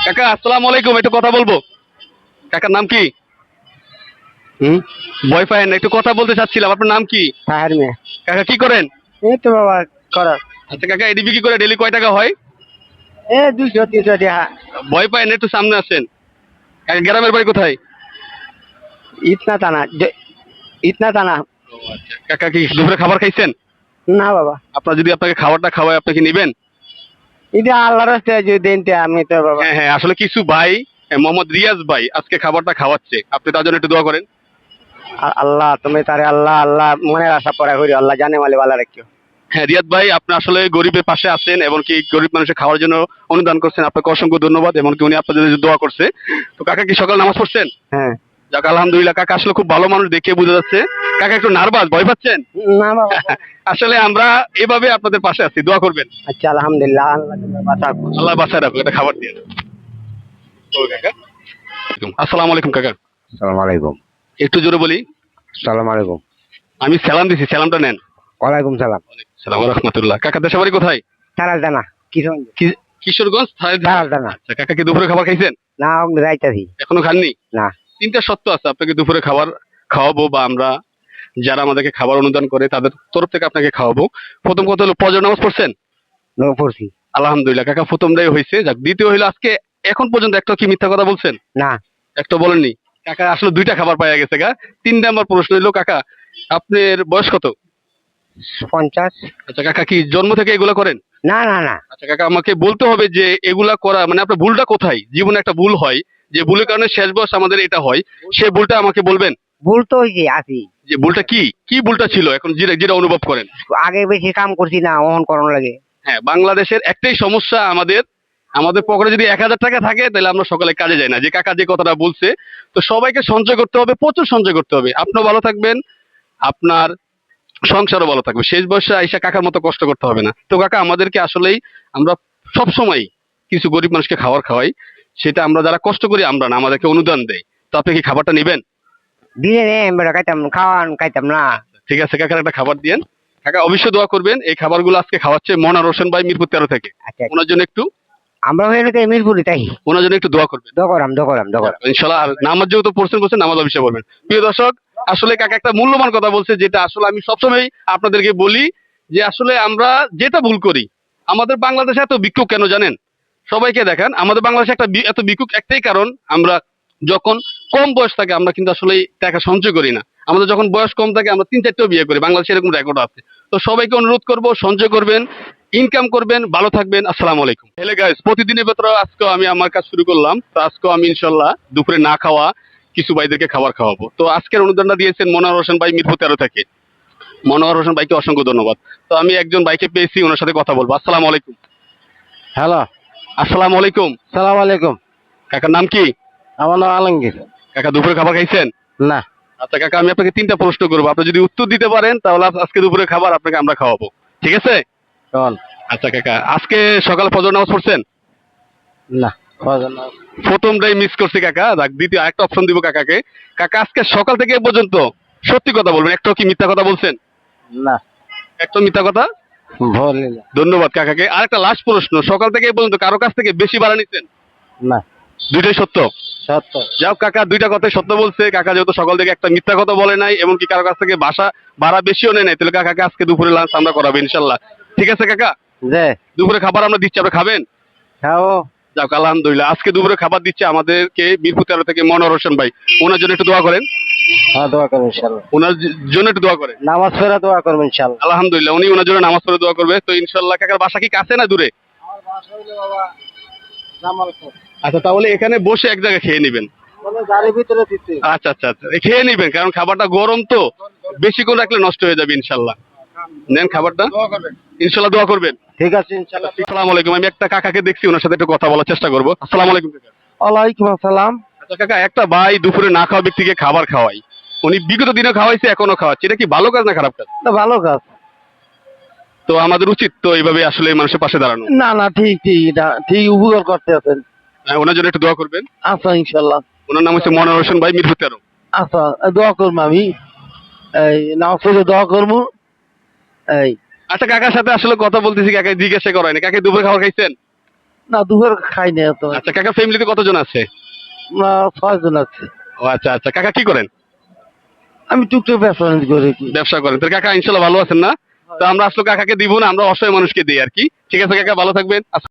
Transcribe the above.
কাকা আসসালামু আলাইকুম, একটু কথা বলবো। কাকার নাম কি? ভয় পায় না, একটু কথা বলতে চাচ্ছিলাম। আপনার নাম কি? তাহার মেয়ে। কাকা কি করেন? এই তো বাবা করার। আচ্ছা কাকা, এডি বিক্রি করে ডেলি কয় টাকা হয়? 200-300 টাকা। ভয় পায় না, একটু সামনে আসেন। কাকা গ্রামের বাড়ি কোথায়? ইতনা টানা ইতনা টানা। আচ্ছা কাকা, কি দুপুরে খাবার খাইছেন? না বাবা, আপনার যদি আপনাকে খাবারটা খাওয়ায়, আপনি কি নিবেন? এটা আল্লাহর রাস্তায় যদি দেন তে আমি তো বাবা। হ্যাঁ হ্যাঁ, আসলে কিছু ভাই, মোহাম্মদ রিয়াজ ভাই আজকে খাবারটা খাওয়াচ্ছে, আপনি তার জন্য একটু দোয়া করেন। আল্লাহ তুমি তারে আল্লাহ আল্লাহ মনের আশা পড়া করি, আল্লাহ জানে মালে ভালো রাখিও। হ্যাঁ রিয়াদ ভাই, আপনি আসলে গরিবের পাশে আছেন, এমনকি গরিব মানুষের খাওয়ার জন্য অনুদান করছেন, আপনাকে অসংখ্য ধন্যবাদ। এমনকি উনি আপনাদের জন্য দোয়া করছে। তো কাকা কি সকাল নামাজ পড়ছেন? হ্যাঁ। যাক আলহামদুলিল্লাহ, কাকা আসলে খুব ভালো মানুষ দেখে বোঝা যাচ্ছে। কাকা একটু নার্ভাস, ভয় পাচ্ছেন? না বাবা। আসলে আমরা এভাবে আপনাদের পাশে আছি, দোয়া করবেন। আচ্ছা আলহামদুলিল্লাহ, আল্লাহ তোমার বাঁচাক। আল্লাহ বাঁচায় রাখুক, এটা খাবার দিয়ে। ও কাকা, আসসালামু আলাইকুম কাকা। সালাম আলাইকুম। একটু জোরে বলি। সালাম আলাইকুম। আমি সালাম দিছি, সালামটা নেন। ওয়ালাইকুম সালাম। সালাম রহমতুল্লাহ। কাকা দেশের বাড়ি কোথায়? তারাল দানা কিশোরগঞ্জ। কিশোরগঞ্জ। তারাল দানা। আচ্ছা কাকা, কি দুপুরে খাবার খাইছেন? না যাইতাছি। এখনো খাননি? না। তিনটা শর্ত আছে, আপনাকে দুপুরে খাবার খাওয়াবো, বা আমরা যারা আমাদেরকে খাবার অনুদান করে তাদের তরফ থেকে আপনাকে খাওয়াবো। প্রথম কথা হলো, ফজর নামাজ পড়ছেন? পড়ছি। আলহামদুলিল্লাহ কাকা, প্রথমটাই হয়েছে। যাক, দ্বিতীয় হইলো, আজকে এখন পর্যন্ত একটা কি মিথ্যা কথা বলছেন? না। একটা বলেননি। কাকা আসলে দুইটা খাবার পাওয়া গেছে গা। 3 নম্বর প্রশ্ন হইলো, কাকা আপনার বয়স কত? 50। আচ্ছা কাকা, কি জন্ম থেকে এগুলা করেন? না না না। আচ্ছা কাকা, আমাকে বলতে হবে যে এগুলা করা মানে আপনার ভুলটা কোথায়। জীবনে একটা ভুল হয়, যে ভুলের কারণে শেষ বয়স আমাদের এটা হয়, সেই ভুলটা আমাকে বলবেন। ভুল তো হয়েছে আছি। যে ভুলটা কি, কি ভুলটা ছিল এখন যেটা যেটা অনুভব করেন? আগে বেশি কাম করছি না, ওহন করণ লাগে। হ্যাঁ, বাংলাদেশের একটাই সমস্যা, আমাদের আমাদের পকেটে যদি 1000 টাকা থাকে, তাহলে আমরা সকালে কাজে যাই না। যে কাকা যে কথাটা বলছে, তো সবাইকে সঞ্চয় করতে হবে, প্রচুর সঞ্চয় করতে হবে। আপনিও ভালো থাকবেন, আপনার সংসারও ভালো থাকবে। শেষ বয়সে আইসা কাকার মতো কষ্ট করতে হবে না। তো কাকা, আমাদেরকে আসলেই আমরা সব সময় কিছু গরিব মানুষকে খাবার খাওয়াই, সেটা আমরা যারা কষ্ট করি আমরা না, আমাদেরকে অনুদান দেয়। তো আপনি কি খাবারটা নেবেন? দিনে নে বেটা খাইতাম, খাওয়ান খাইতাম না। ঠিক আছে কাকার একটা খাবার দিয়েন। কাকা অবশ্যই দোয়া করবেন। এই খাবারগুলো আজকে খাওয়াচ্ছে মনোয়ার হোসেন ভাই, মিরপুর 13 থেকে। আচ্ছা ওনার জন্য একটু, আমরা হয়ে গেছে মিরপুরি তাই। ওনার জন্য একটু দোয়া করবেন। দকরাম দকরাম দকরাম। ইনশাল্লাহ। আর নামাজ যেহেতু পড়ছেন, নামাজ অবশ্যই পড়বেন। প্রিয় দর্শক, আসলে কাকা একটা মূল্যবান কথা বলছে, যেটা আসলে আমি সবসময় আপনাদেরকে বলি, যে আসলে আমরা যেটা ভুল করি, আমাদের বাংলাদেশে এত ভিক্ষুক কেন জানেন? সবাইকে দেখান, আমাদের বাংলাদেশে এত ভিক্ষুক একটাই কারণ, আমরা যখন কম বয়স থাকে আমরা কিন্তু আসলে টাকা সঞ্চয় করি না। আমাদের যখন বয়স কম থাকে আমরা 3-4টেও বিয়ে করি, বাংলাদেশে এরকম রেকর্ড আছে। তো সবাইকে অনুরোধ করব, সঞ্চয় করবেন, ইনকাম করবেন, ভালো থাকবেন। আসসালামু আলাইকুম। হ্যালো গাইস, প্রতিদিনের ভেতরে আজকে আমি আমার কাজ শুরু করলাম। তো আজকে আমি ইনশাল্লাহ দুপুরে না খাওয়া কিছু ভাইদেরকে খাবার খাওয়াবো। তো আজকের অনুদানটা দিয়েছেন মনোয়ার হোসেন ভাই, মিরপুর 13 থেকে। মনোয়ার হোসেন ভাইকে অসংখ্য ধন্যবাদ। তো আমি একজন ভাইকে পেয়েছি, ওনার সাথে কথা বলবো। আসসালামু আলাইকুম। হ্যালো। আসসালামু আলাইকুম। সালাম আলাইকুম। কাকার নাম কি? আমার নাম আলমগীর। কাকা দুপুরে খাবার খাইছেন? না। আচ্ছা কাকা, আমি আপনাকে 3টা প্রশ্ন করবো, আপনি যদি উত্তর দিতে পারেন তাহলে আজকে দুপুরে খাবার আপনাকে আমরা খাওয়াবো, ঠিক আছে? কোন? আচ্ছা কাকা, আজকে সকালে ফজর নামাজ পড়ছেন? না। প্রথমটাই মিস করছি কাকা। দেখ, দ্বিতীয় আরেকটা অপশন দিব কাকাকে। কাকা আজকে সকাল থেকে এ পর্যন্ত সত্যি কথা বলবেন, একটাও কি মিথ্যা কথা বলছেন? না। একটা মিথ্যা কথা বলি না। ধন্যবাদ কাকাকে। আরেকটা লাস্ট প্রশ্ন, সকাল থেকে এ পর্যন্ত কারো কাছ থেকে বেশি ভাড়া নিচ্ছেন? না। দুইটাই সত্য? সত্য। যাও কাকা, দুইটা কথাই সত্য বলছে। কাকা যেহেতু সকাল থেকে একটা মিথ্যা কথা বলে নাই, এমনকি কারো কাছ থেকে ভাড়া বেশিও নেয় নাই, তাহলে কাকাকে আজকে দুপুরে লাঞ্চ আমরা করাবো ইনশাল্লাহ। ঠিক আছে কাকা? যে দুপুরে খাবার আমরা দিচ্ছি, আপনি খাবেন? খাও। যাক আলহামদুলিল্লাহ, আজকে দুপুরে খাবার দিচ্ছে আমাদেরকে মিরপুর 13 থেকে মনোয়ার হোসেন ভাই। ওনার জন্য একটু দোয়া করেন। হ্যাঁ দোয়া করবেন ইনশাআল্লাহ। ওনার জন্য একটু দোয়া করেন। নামাজ পড়ে দোয়া করবেন ইনশাআল্লাহ। আলহামদুলিল্লাহ, উনি ওনার জন্য নামাজ পড়ে দোয়া করবে। তো ইনশাল্লাহ। কাকার বাসা কি কাছে না দূরে? আমার বাসা হইলো বাবা জামালপুর। আচ্ছা, তাহলে এখানে বসে এক জায়গায় খেয়ে নেবেন। মানে গাড়ির ভিতরে দিতে। আচ্ছা আচ্ছা আচ্ছা, খেয়ে নেবেন, কারণ খাবারটা গরম তো, বেশিক্ষণ রাখলে নষ্ট হয়ে যাবে ইনশাল্লাহ। নেন খাবারটা, দোয়া করবেন। ইনশাল্লাহ দোয়া করবেন। ঠিক আছে ইনশাআল্লাহ। আসসালামু আলাইকুম। আমি একটা কাকাকে দেখছি, ওনার সাথে একটু কথা বলার চেষ্টা করবো। আসসালামু আলাইকুম কাকা। ওয়ালাইকুম আসসালাম। আচ্ছা কাকা, একটা ভাই দুপুরে না খাওয়া ব্যক্তিকে খাবার খাওয়াই, উনি বিগত দিনে খাওয়াইছে, এখনো খাওয়াচ্ছে, এটা কি ভালো কাজ না খারাপ কাজ? না ভালো কাজ। তো আমাদের উচিত তো এইভাবে আসলে মানুষের পাশে দাঁড়ানো। না না ঠিক ঠিক, এটা ঠিক উপকার করতে আছেন। ওনার জন্য একটু দোয়া করবেন। আচ্ছা ইনশাআল্লাহ। ওনার নাম হচ্ছে মনোয়ার হোসেন ভাই, মিরপুর 13। আচ্ছা দোয়া করবো আমি, এই নামাজ পড়ে দোয়া করবো। এই আচ্ছা কাকার সাথে আসলে কথা বলতেছি, কাকে জিজ্ঞাসা করায়নি, কাকে দুপুরে খাবার খাইছেন? না দুপুর খাই না তো। আচ্ছা কাকা ফ্যামিলিতে কতজন আছে? 6 জন আছে। ও আচ্ছা আচ্ছা, কাকা কি করেন? আমি টুকটাক ব্যবসা বাণিজ্য করি কি। ব্যবসা করেন। তো কাকা ইনশাল্লাহ ভালো আছেন না? তো আমরা আসলে কাকাকে দিব না, আমরা অসহায় মানুষকে দিই আর কি। ঠিক আছে কাকা, ভালো থাকবেন।